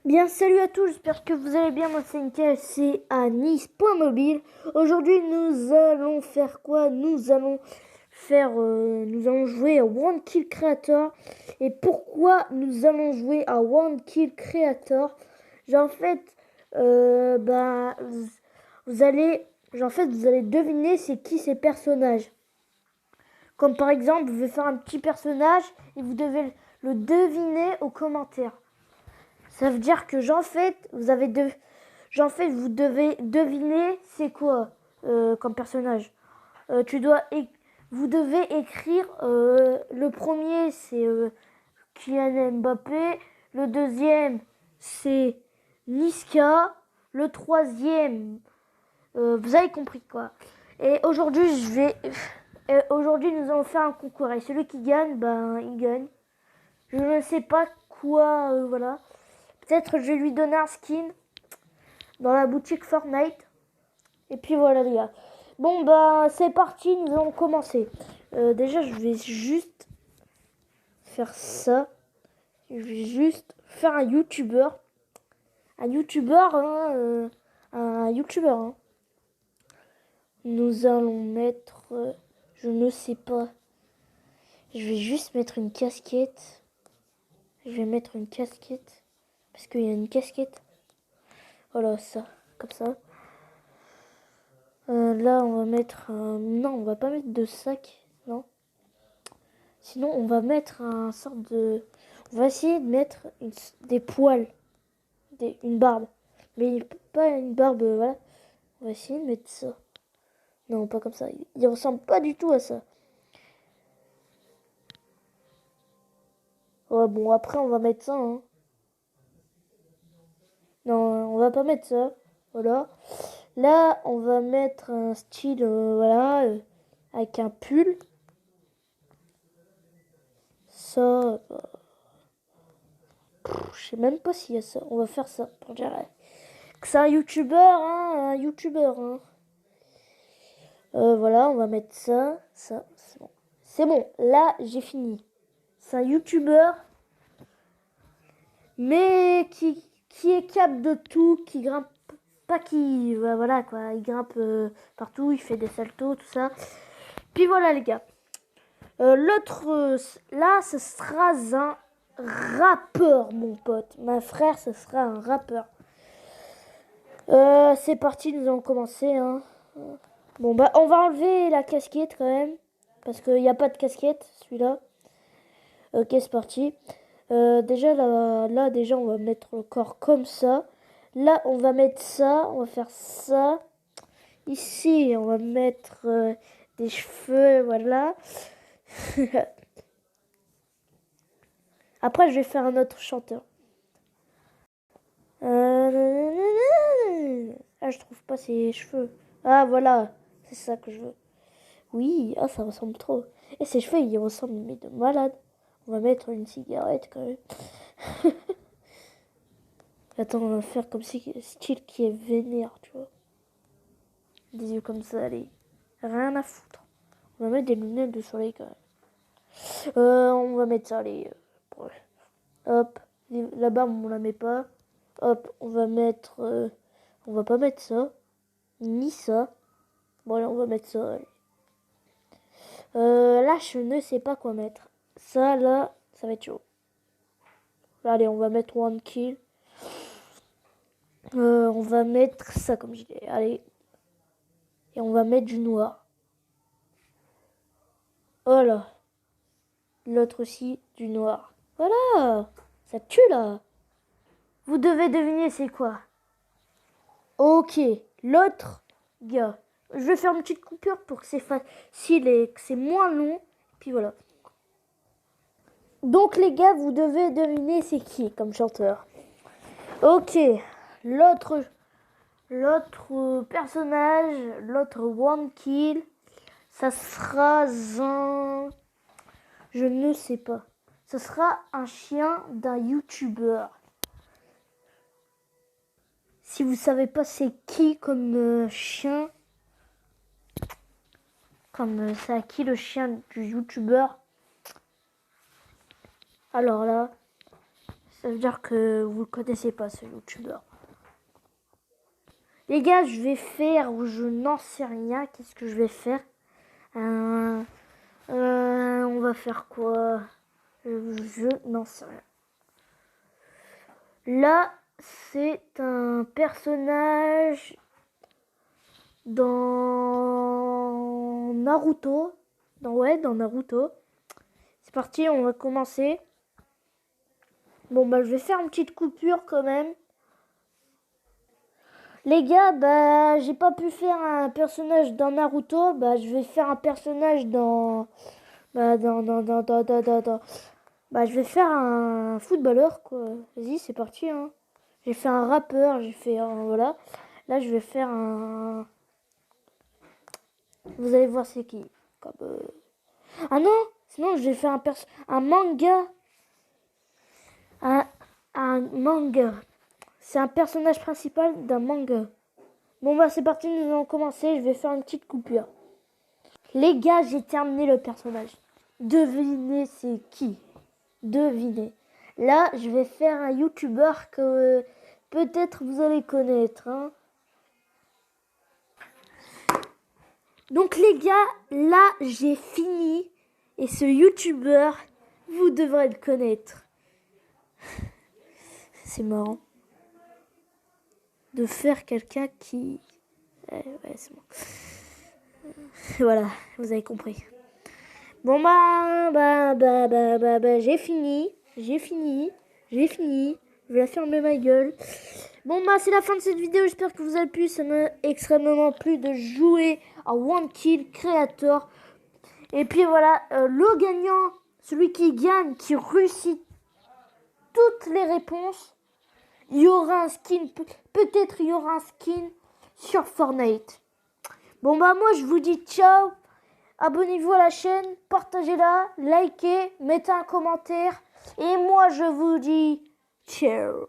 Bien, salut à tous, j'espère que vous allez bien. Moi, c'est Nickel, c'est à Nice.mobile. Aujourd'hui, nous allons faire quoi? Nous allons jouer à One Kill Creator. Et pourquoi nous allons jouer à One Kill Creator? En fait, vous allez, vous allez deviner c'est qui ces personnages. Comme par exemple, je vais faire un petit personnage et vous devez le deviner aux commentaires. Ça veut dire que vous devez deviner c'est quoi comme personnage. Euh, tu dois, Vous devez écrire. Le premier c'est Kylian Mbappé. Le deuxième c'est Niska. Le troisième, vous avez compris quoi. Et aujourd'hui nous allons faire un concours et celui qui gagne, ben il gagne. Je ne sais pas quoi, voilà. Peut-être je vais lui donner un skin dans la boutique Fortnite. Et puis voilà les gars. Bon bah c'est parti, nous allons commencer. Déjà je vais juste faire ça. Je vais juste faire un youtubeur. Un youtubeur, hein, un youtubeur. Hein. Nous allons mettre, je ne sais pas. Je vais juste mettre une casquette. Je vais mettre une casquette. Parce qu'il y a une casquette. Voilà ça, comme ça. Là, on va mettre un... Non, on va pas mettre de sac, non. Sinon, on va mettre un sorte de... On va essayer de mettre des poils, une barbe. Mais pas une barbe, voilà. On va essayer de mettre ça. Non, pas comme ça. Il ressemble pas du tout à ça. Ouais, bon, après, on va mettre ça, hein. Non, on va pas mettre ça. Voilà. Là, on va mettre un style, voilà, avec un pull. Ça, je sais même pas s'il y a ça. On va faire ça pour dire que c'est un youtubeur, hein, un youtubeur. Hein. Voilà, on va mettre ça, c'est bon. C'est bon, là j'ai fini. C'est un youtubeur, mais qui est capable de tout, qui grimpe, pas qui, voilà quoi, il grimpe partout, il fait des saltos, tout ça. Puis voilà les gars. L'autre, là, ce sera un rappeur, mon pote. Ma frère, ce sera un rappeur. C'est parti, nous allons commencer. Hein. Bon, bah, on va enlever la casquette quand même. Parce qu'il n'y a pas de casquette, celui-là. Ok, c'est parti. Déjà, là, déjà, on va mettre le corps comme ça. Là, on va mettre ça. On va faire ça. Ici, on va mettre des cheveux, voilà. Après, je vais faire un autre chanteur. Ah, je trouve pas ses cheveux. Ah, voilà. C'est ça que je veux. Oui, ah, ça ressemble trop. Et ses cheveux, ils ressemblent mais de malade. On va mettre une cigarette quand même. Attends, on va faire comme si style qui est vénère, tu vois. Des yeux comme ça, allez. Rien à foutre. On va mettre des lunettes de soleil quand même. On va mettre ça, allez. Hop. La barbe, on la met pas. Hop, on va mettre... on va pas mettre ça. Ni ça. Bon, allez, on va mettre ça, allez. Là, je ne sais pas quoi mettre. Ça, là, ça va être chaud. Allez, on va mettre one kill. On va mettre ça comme je dis. Allez. Et on va mettre du noir. Voilà. L'autre aussi, du noir. Voilà. Ça tue, là. Vous devez deviner c'est quoi. Ok. L'autre gars. Je vais faire une petite coupure pour que c'est facile et que c'est moins long. Puis voilà. Donc les gars, vous devez deviner c'est qui comme chanteur. Ok. L'autre personnage, l'autre one kill, ça sera un... Je ne sais pas. Ce sera un chien d'un youtubeur. Si vous savez pas c'est qui comme chien, comme c'est à qui le chien du youtubeur, alors là, Ça veut dire que vous le connaissez pas, ce youtubeur. Les gars, je vais faire, ou je n'en sais rien. Qu'est-ce que je vais faire? On va faire quoi? Je n'en sais rien. Là, c'est un personnage dans Naruto. Dans Naruto. C'est parti, on va commencer. Bon, bah, je vais faire une petite coupure quand même. Les gars, bah, j'ai pas pu faire un personnage dans Naruto. Bah, je vais faire un personnage dans... Bah, Bah, je vais faire un footballeur, quoi. Vas-y, c'est parti, hein. J'ai fait un rappeur, j'ai fait un... Voilà. Là, je vais faire un... Vous allez voir c'est qui. Comme, Ah non, sinon, je vais faire un manga. Un manga. C'est un personnage principal d'un manga. Bon, bah, c'est parti, nous allons commencer. Je vais faire une petite coupure. Les gars, j'ai terminé le personnage. Devinez c'est qui? Devinez. Là, je vais faire un youtubeur que peut-être vous allez connaître. Hein. Donc les gars, là, j'ai fini. Et ce youtubeur, vous devrez le connaître. C'est marrant. De faire quelqu'un qui... Ouais, c'est bon. Voilà, vous avez compris. Bon j'ai fini. Je vais fermer ma gueule. Bon bah c'est la fin de cette vidéo, j'espère que vous avez plu. Ça m'a extrêmement plu de jouer à One Kill Creator. Et puis voilà, le gagnant, celui qui gagne, qui réussit toutes les réponses, il y aura un skin, peut-être il y aura un skin sur Fortnite. Bon bah moi je vous dis ciao. Abonnez-vous à la chaîne, partagez-la, likez, mettez un commentaire. Et moi, je vous dis ciao.